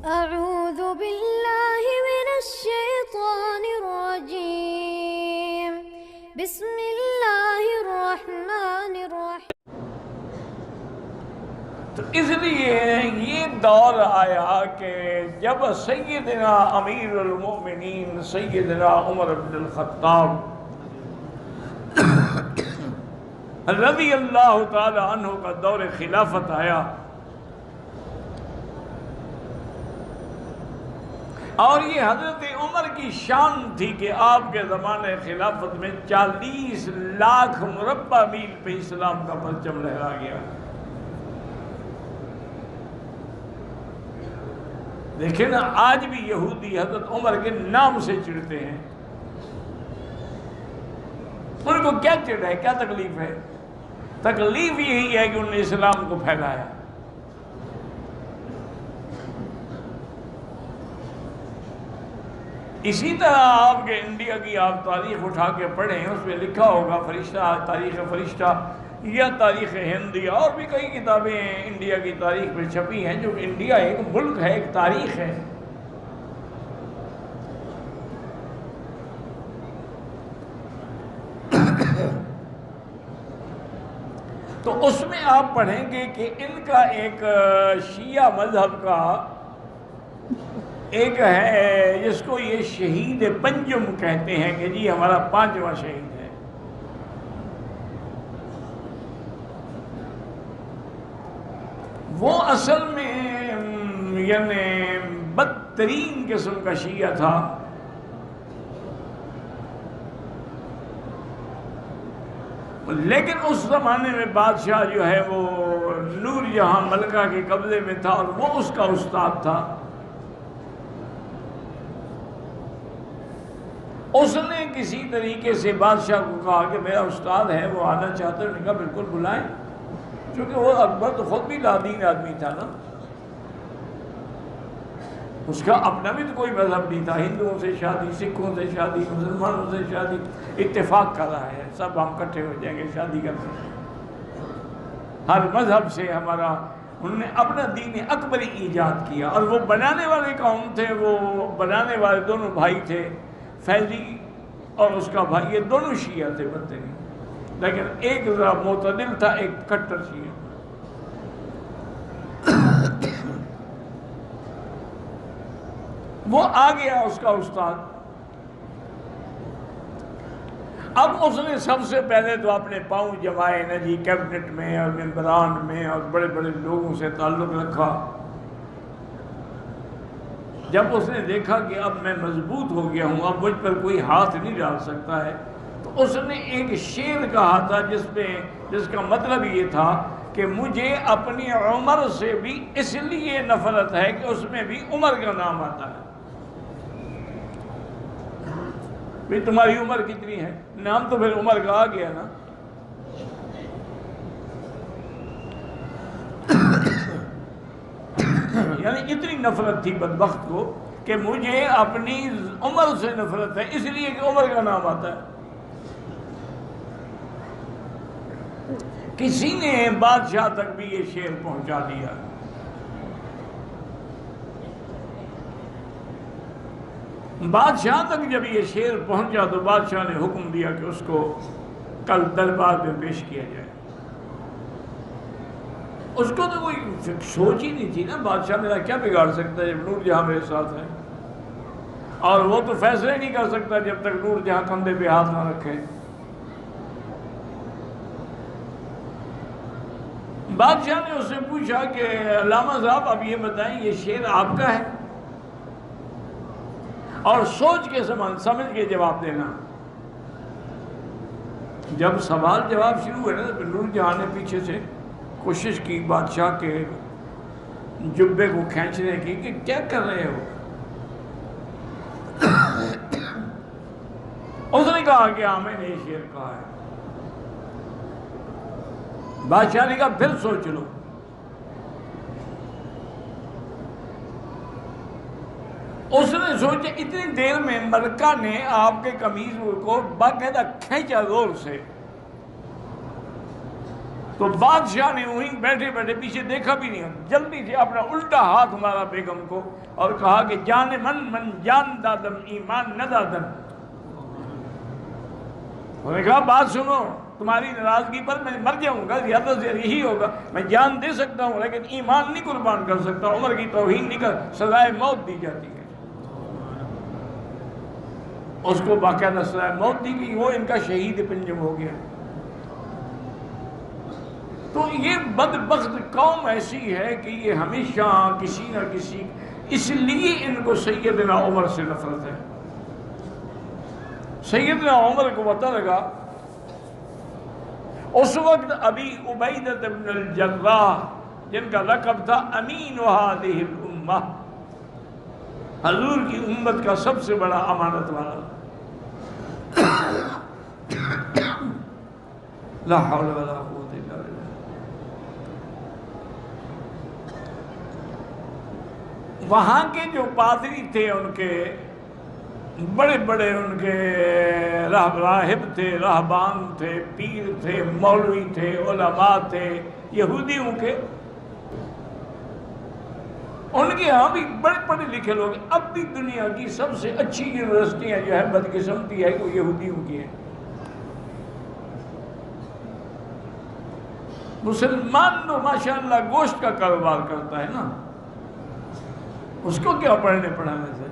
اعوذ باللہ من الشیطان الرجیم بسم اللہ الرحمن الرحیم۔ تو اس لیے یہ دور آیا کہ جب سیدنا امیر المؤمنین سیدنا عمر بن الخطاب رضی اللہ تعالی عنہ کا دور خلافت آیا، اور یہ حضرت عمر کی شان تھی کہ آپ کے زمانے خلافت میں 40 لاکھ مربع میل پہ اسلام کا پرچم لہرا گیا۔ دیکھیں نا، آج بھی یہودی حضرت عمر کے نام سے چڑھتے ہیں۔ ان کو کیا چڑھ ہے، کیا تکلیف ہے؟ تکلیف یہی ہے کہ انہوں نے اسلام کو پھیلایا۔ اسی طرح آپ کے انڈیا کی آپ تاریخ اٹھا کے پڑھیں، اس میں لکھا ہوگا فرشتہ، تاریخ فرشتہ یا تاریخ ہند یا اور بھی کئی کتابیں انڈیا کی تاریخ میں چھپی ہیں، جو انڈیا ایک ملک ہے، ایک تاریخ ہے۔ تو اس میں آپ پڑھیں گے کہ ان کا ایک شیعہ مذہب کا ایک ہے جس کو یہ شہید پنجم کہتے ہیں کہ جی ہمارا 5واں شہید ہے۔ وہ اصل میں یعنی بدترین قسم کا شیعہ تھا۔ لیکن اس زمانے میں بادشاہ جو ہے وہ نور جہاں ملکہ کے قبضے میں تھا، اور وہ اس کا استاد تھا۔ اس نے کسی طریقے سے بادشاہ کو کہا کہ میرا استاد ہے، وہ آنا چاہتے ہیں۔ انہوں نے کہا بالکل بلائیں، کیونکہ وہ اکبر تو خود بھی لادین آدمی تھا نا، اس کا اپنا بھی تو کوئی مذہب نہیں تھا۔ ہندوؤں سے شادی، سکھوں سے شادی، مسلمانوں سے شادی، اتفاق کر رہا ہے سب ہم اکٹھے ہو جائیں گے شادی کرتے ہیں، ہر مذہب سے ہمارا۔ انہوں نے اپنا دین اکبری ایجاد کیا، اور وہ بنانے والے قوم تھے، وہ بنانے والے دونوں بھائی تھے، فیضی اور اس کا بھائی، یہ دونوں شیعہ تھے بدترین، لیکن ایک ذرا معتدل تھا، ایک کٹر شیعہ۔ وہ آ گیا اس کا استاد۔ اب اس نے سب سے پہلے تو اپنے پاؤں جمائے نا جی، کیبنٹ میں اور ممبران میں اور بڑے بڑے لوگوں سے تعلق رکھا۔ جب اس نے دیکھا کہ اب میں مضبوط ہو گیا ہوں، اب مجھ پر کوئی ہاتھ نہیں ڈال سکتا ہے، تو اس نے ایک شعر کہا تھا جس کا مطلب یہ تھا کہ مجھے اپنی عمر سے بھی اس لیے نفرت ہے کہ اس میں بھی عمر کا نام آتا ہے۔ بھئی تمہاری عمر کتنی ہے؟ نام تو پھر عمر کا آ گیا نا۔ یعنی اتنی نفرت تھی بدبخت کو کہ مجھے اپنی عمر سے نفرت ہے، اس لیے کہ عمر کا نام آتا ہے۔ کسی نے بادشاہ تک بھی یہ شعر پہنچا دیا۔ بادشاہ تک جب یہ شعر پہنچا تو بادشاہ نے حکم دیا کہ اس کو کل دربار میں پیش کیا جائے۔ اس کو تو کوئی سوچ ہی نہیں تھی نا، بادشاہ میرا کیا بگاڑ سکتا ہے جب نور جہاں میرے ساتھ ہے، اور وہ تو فیصلے نہیں کر سکتا جب تک نور جہاں کندھے پہ ہاتھ نہ رکھے۔ بادشاہ نے اس سے پوچھا کہ علامہ صاحب اب یہ بتائیں یہ شعر آپ کا ہے، اور سوچ کے سمجھ کے جواب دینا۔ جب سوال جواب شروع ہوئے نا تو نور جہاں نے پیچھے سے کوشش کی بادشاہ کے جبے کو کھینچنے کی کہ کیا کر رہے ہو۔ اس نے کہا کہ ہاں میں نے یہ شعر کہا ہے۔ بادشاہ نے کہا پھر سوچ لو۔ اس نے سوچا، اتنی دیر میں ملکہ نے آپ کے قمیض کو باقاعدہ کھینچا زور سے، تو بادشاہ نے وہیں بیٹھے بیٹھے پیچھے دیکھا بھی نہیں، جلدی سے اپنا الٹا ہاتھ مارا بیگم کو اور کہا کہ جان من جان دادم ایمان نہ دادم. انہوں نے کہا بات سنو، تمہاری ناراضگی پر میں مر جاؤں گا، زیادہ سے یہی ہوگا، میں جان دے سکتا ہوں لیکن ایمان نہیں قربان کر سکتا. عمر کی توہین نہیں کر، سزائے موت دی جاتی ہے. اس کو باقاعدہ سزائے موت دی گئی، وہ ان کا شہید پنجم ہو گیا. تو یہ بدبخت قوم ایسی ہے کہ یہ ہمیشہ کسی نہ کسی، اس لیے ان کو سیدنا عمر سے نفرت ہے. سیدنا عمر کو پتہ لگا، اس وقت ابی عبیدہ بن الجراح جن کا لقب تھا امین هذه الامہ، حضور کی امت کا سب سے بڑا امانت والا، لا حول ولا قوت الا باللہ. وہاں کے جو پادری تھے، ان کے بڑے بڑے ان کے راہب تھے، راہبان تھے، پیر تھے، مولوی تھے، علماء تھے یہودیوں کے، ان کے ہاں بھی بڑے پڑھے لکھے لوگ. اب بھی دنیا کی سب سے اچھی یونیورسٹیاں جو ہے بدقسمتی ہے وہ یہودیوں کی ہیں. مسلمان تو ماشاءاللہ گوشت کا کاروبار کرتا ہے نا، اس کو کیا پڑھنے پڑھانے سے؟